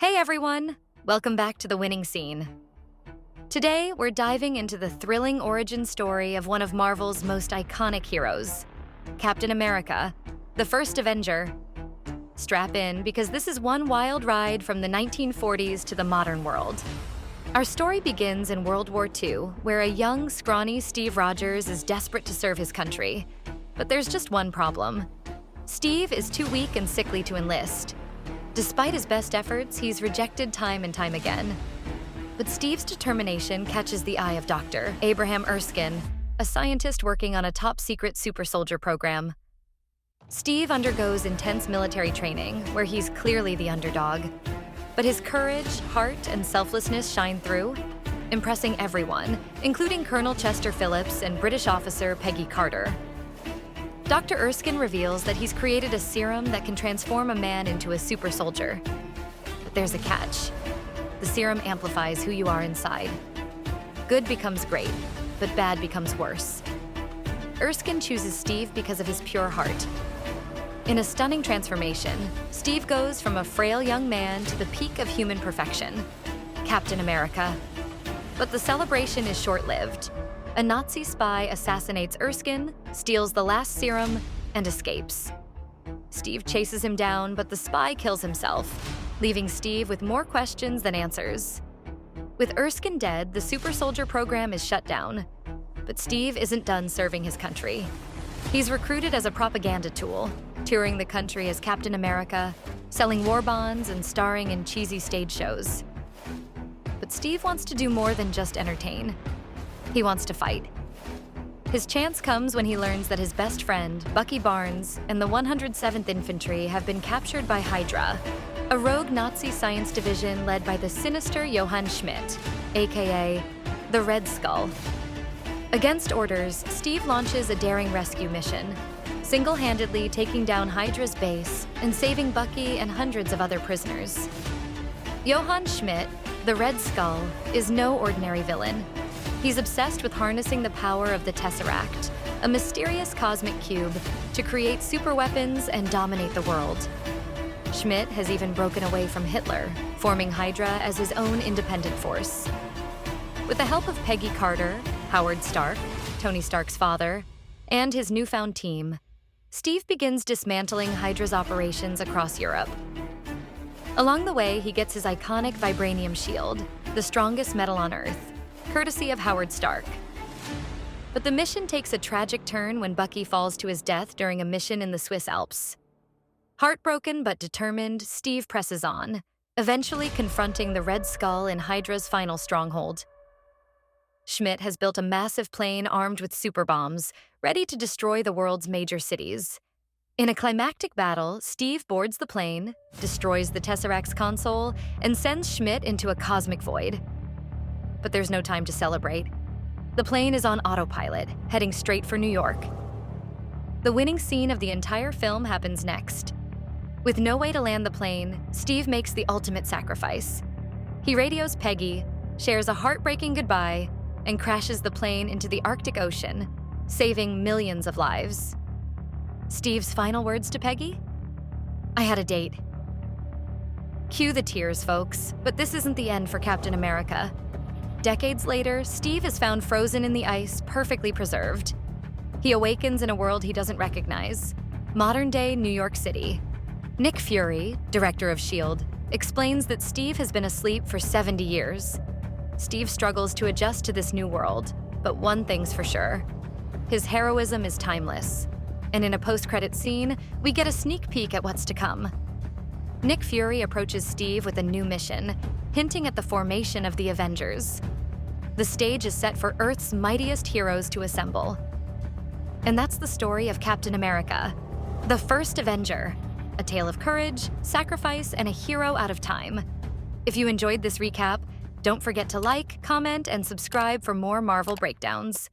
Hey everyone! Welcome back to the winning scene. Today, we're diving into the thrilling origin story of one of Marvel's most iconic heroes, Captain America, the first Avenger. Strap in, because this is one wild ride from the 1940s to the modern world. Our story begins in World War II, where a young, scrawny Steve Rogers is desperate to serve his country. But there's just one problem. Steve is too weak and sickly to enlist. Despite his best efforts, he's rejected time and time again. But Steve's determination catches the eye of Dr. Abraham Erskine, a scientist working on a top-secret super soldier program. Steve undergoes intense military training, where he's clearly the underdog. But his courage, heart, and selflessness shine through, impressing everyone, including Colonel Chester Phillips and British officer Peggy Carter. Dr. Erskine reveals that he's created a serum that can transform a man into a super soldier. But there's a catch. The serum amplifies who you are inside. Good becomes great, but bad becomes worse. Erskine chooses Steve because of his pure heart. In a stunning transformation, Steve goes from a frail young man to the peak of human perfection, Captain America. But the celebration is short-lived. A Nazi spy assassinates Erskine, steals the last serum, and escapes. Steve chases him down, but the spy kills himself, leaving Steve with more questions than answers. With Erskine dead, the super soldier program is shut down. But Steve isn't done serving his country. He's recruited as a propaganda tool, touring the country as Captain America, selling war bonds and starring in cheesy stage shows. But Steve wants to do more than just entertain. He wants to fight. His chance comes when he learns that his best friend, Bucky Barnes, and the 107th Infantry have been captured by Hydra, a rogue Nazi science division led by the sinister Johann Schmidt, aka the Red Skull. Against orders, Steve launches a daring rescue mission, single-handedly taking down Hydra's base and saving Bucky and hundreds of other prisoners. Johann Schmidt, the Red Skull, is no ordinary villain. He's obsessed with harnessing the power of the Tesseract, a mysterious cosmic cube, to create superweapons and dominate the world. Schmidt has even broken away from Hitler, forming Hydra as his own independent force. With the help of Peggy Carter, Howard Stark, Tony Stark's father, and his newfound team, Steve begins dismantling Hydra's operations across Europe. Along the way, he gets his iconic vibranium shield, the strongest metal on Earth, courtesy of Howard Stark. But the mission takes a tragic turn when Bucky falls to his death during a mission in the Swiss Alps. Heartbroken but determined, Steve presses on, eventually confronting the Red Skull in Hydra's final stronghold. Schmidt has built a massive plane armed with super bombs, ready to destroy the world's major cities. In a climactic battle, Steve boards the plane, destroys the Tesseract's console, and sends Schmidt into a cosmic void. But there's no time to celebrate. The plane is on autopilot, heading straight for New York. The winning scene of the entire film happens next. With no way to land the plane, Steve makes the ultimate sacrifice. He radios Peggy, shares a heartbreaking goodbye, and crashes the plane into the Arctic Ocean, saving millions of lives. Steve's final words to Peggy? "I had a date." Cue the tears, folks, but this isn't the end for Captain America. Decades later, Steve is found frozen in the ice, perfectly preserved. He awakens in a world he doesn't recognize, modern-day New York City. Nick Fury, director of S.H.I.E.L.D., explains that Steve has been asleep for 70 years. Steve struggles to adjust to this new world, but one thing's for sure. His heroism is timeless. And in a post-credit scene, we get a sneak peek at what's to come. Nick Fury approaches Steve with a new mission, hinting at the formation of the Avengers. The stage is set for Earth's mightiest heroes to assemble. And that's the story of Captain America, the first Avenger, a tale of courage, sacrifice, and a hero out of time. If you enjoyed this recap, don't forget to like, comment, and subscribe for more Marvel breakdowns.